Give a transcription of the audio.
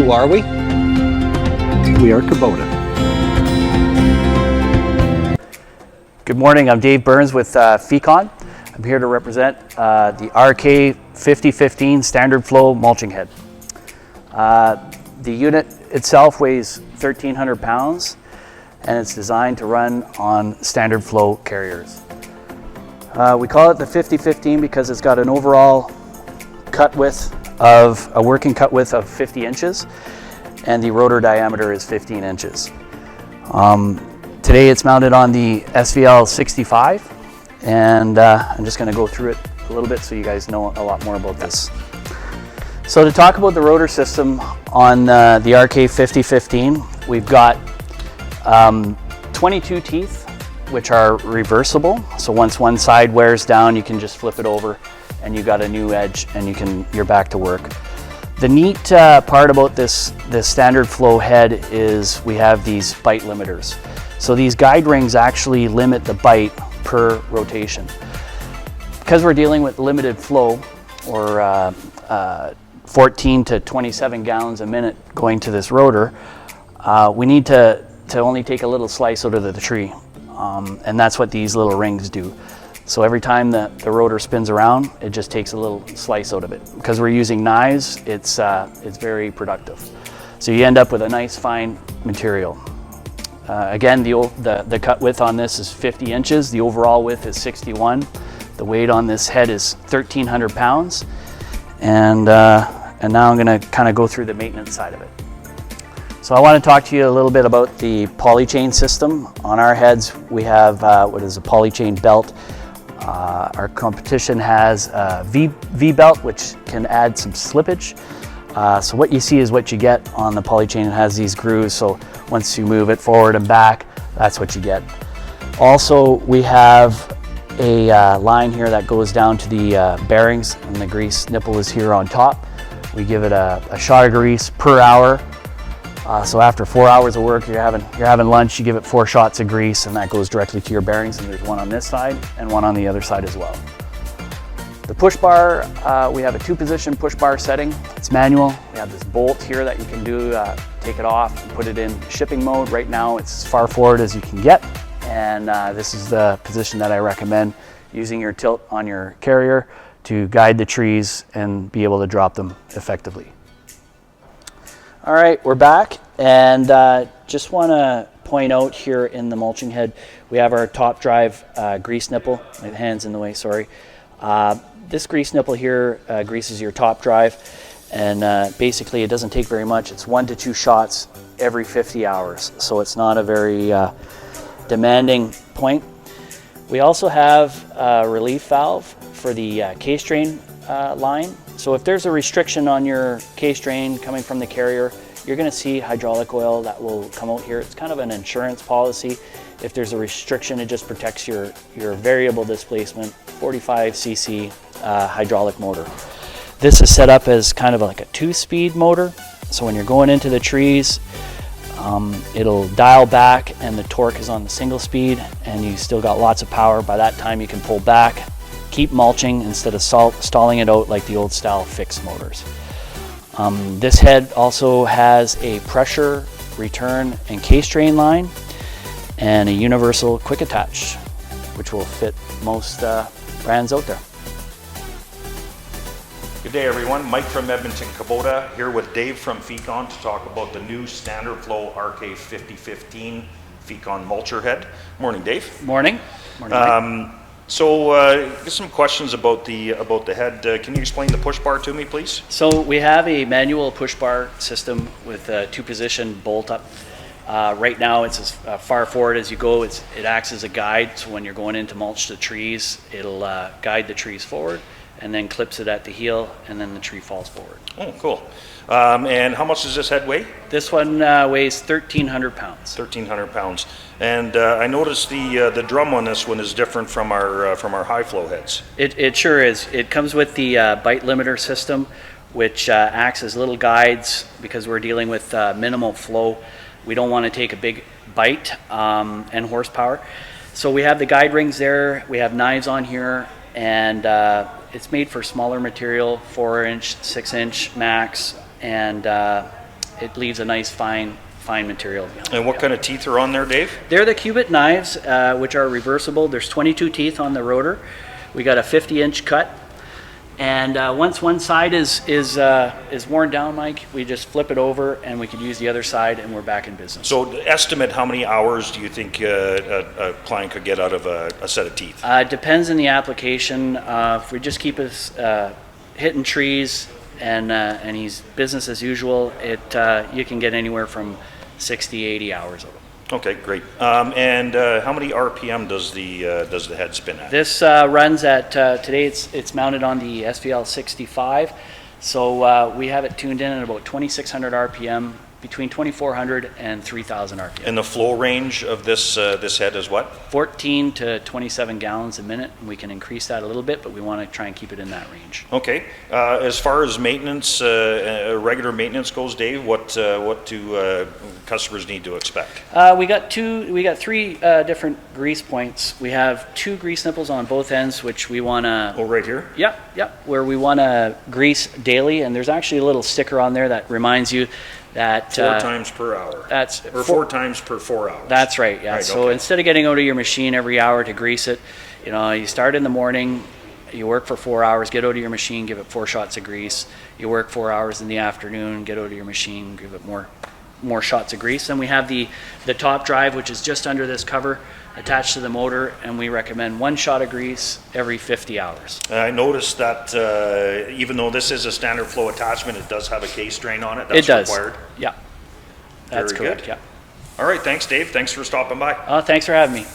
Who are we? We are Kubota. Good morning, I'm Dave Burns with Fecon. I'm here to represent the RK5015 Standard Flow mulching head. The unit itself weighs 1,300 pounds and it's designed to run on standard flow carriers. We call it the 5015 because it's got an overall working cut width of 50 inches and the rotor diameter is 15 inches. Today it's mounted on the SVL 65 and I'm just going to go through it a little bit so you guys know a lot more about this. So to talk about the rotor system on the RK5015, we've got 22 teeth which are reversible. So once one side wears down, you can just flip it over and you got a new edge and you're back to work. The neat part about this standard flow head is we have these bite limiters. So these guide rings actually limit the bite per rotation. Because we're dealing with limited flow, or 14 to 27 gallons a minute going to this rotor, we need to only take a little slice out of the tree. And that's what these little rings do. So every time the rotor spins around, it just takes a little slice out of it. Because we're using knives, it's very productive. So you end up with a nice fine material. Again, the cut width on this is 50 inches. The overall width is 61. The weight on this head is 1,300 pounds. And now I'm gonna kind of go through the maintenance side of it. So I want to talk to you a little bit about the polychain system. On our heads, we have what is a polychain belt. Our competition has a V belt, which can add some slippage. So what you see is what you get on the polychain. It has these grooves, so once you move it forward and back, that's what you get. Also, we have a line here that goes down to the bearings, and the grease nipple is here on top. We give it a shot of grease per hour. So after 4 hours of work, you're having lunch, you give it 4 shots of grease and that goes directly to your bearings, and there's one on this side and one on the other side as well. The push bar, we have a 2-position push bar setting. It's manual. We have this bolt here that you can do, take it off and put it in shipping mode. Right now it's as far forward as you can get, and this is the position that I recommend, using your tilt on your carrier to guide the trees and be able to drop them effectively. All right, we're back, and just want to point out here in the mulching head, we have our top drive grease nipple. My hand's in the way, sorry. This grease nipple here greases your top drive, and basically it doesn't take very much. It's 1 to 2 shots every 50 hours, so it's not a very demanding point. We also have a relief valve for the case drain line. So if there's a restriction on your case drain coming from the carrier, you're going to see hydraulic oil that will come out here. It's kind of an insurance policy. If there's a restriction, it just protects your variable displacement 45 cc hydraulic motor. This is set up as kind of like a 2-speed motor. So when you're going into the trees, it'll dial back and the torque is on the single speed and you still got lots of power. By that time you can pull back, keep mulching instead of stalling it out like the old style fixed motors. This head also has a pressure, return, and case drain line and a universal quick attach, which will fit most brands out there. Good day everyone, Mike from Edmonton Kubota here with Dave from Fecon to talk about the new Standard Flow RK5015 Fecon mulcher head. Morning Dave. Morning. Morning Mike. Get some questions about the head. Can you explain the push bar to me, please? So we have a manual push bar system with a 2-position bolt up. Right now it's as far forward as you go. It acts as a guide, so when you're going in to mulch the trees, it'll guide the trees forward and then clips it at the heel, and then the tree falls forward. Oh, cool. And how much does this head weigh? This one weighs 1,300 pounds. 1,300 pounds. And I noticed the drum on this one is different from our high flow heads. It sure is. It comes with the bite limiter system, which acts as little guides because we're dealing with minimal flow. We don't want to take a big bite and horsepower. So we have the guide rings there. We have knives on here, and it's made for smaller material, 4-inch, 6-inch max, and it leaves a nice fine material behind. And what kind of teeth are on there, Dave? They're the Kubota knives, which are reversible. There's 22 teeth on the rotor. We got a 50-inch cut. And once one side is worn down, Mike, we just flip it over and we can use the other side and we're back in business. So estimate how many hours do you think a client could get out of a set of teeth? Depends on the application. If we just keep us hitting trees and he's business as usual, you can get anywhere from 60, 80 hours of it. Okay, great. And how many RPM does the head spin at? This runs at, today it's mounted on the SVL 65, so we have it tuned in at about 2,600 RPM, between 2,400 and 3,000 RPM. And the flow range of this head is what? 14 to 27 gallons a minute. We can increase that a little bit, but we want to try and keep it in that range. Okay. As far as maintenance, regular maintenance goes, Dave, what do customers need to expect? We got three different grease points. We have 2 grease nipples on both ends, which we want to. Oh, right here? Yep. Where we want to grease daily, and there's actually a little sticker on there that reminds you that 4 times per hour. That's or 4 times per 4 hours. That's right. Yeah. Right, so okay. Instead of getting out of your machine every hour to grease it, you start in the morning, you work for 4 hours, get out of your machine, give it 4 shots of grease. You work 4 hours in the afternoon, get out of your machine, give it more shots of grease. And we have the top drive, which is just under this cover, attached to the motor, and we recommend 1 shot of grease every 50 hours. I noticed that even though this is a standard flow attachment, it does have a case drain on it. That's it does. required. Yeah, that's Very correct. good. Yeah. All right, thanks, Dave. Thanks for stopping by. Thanks for having me.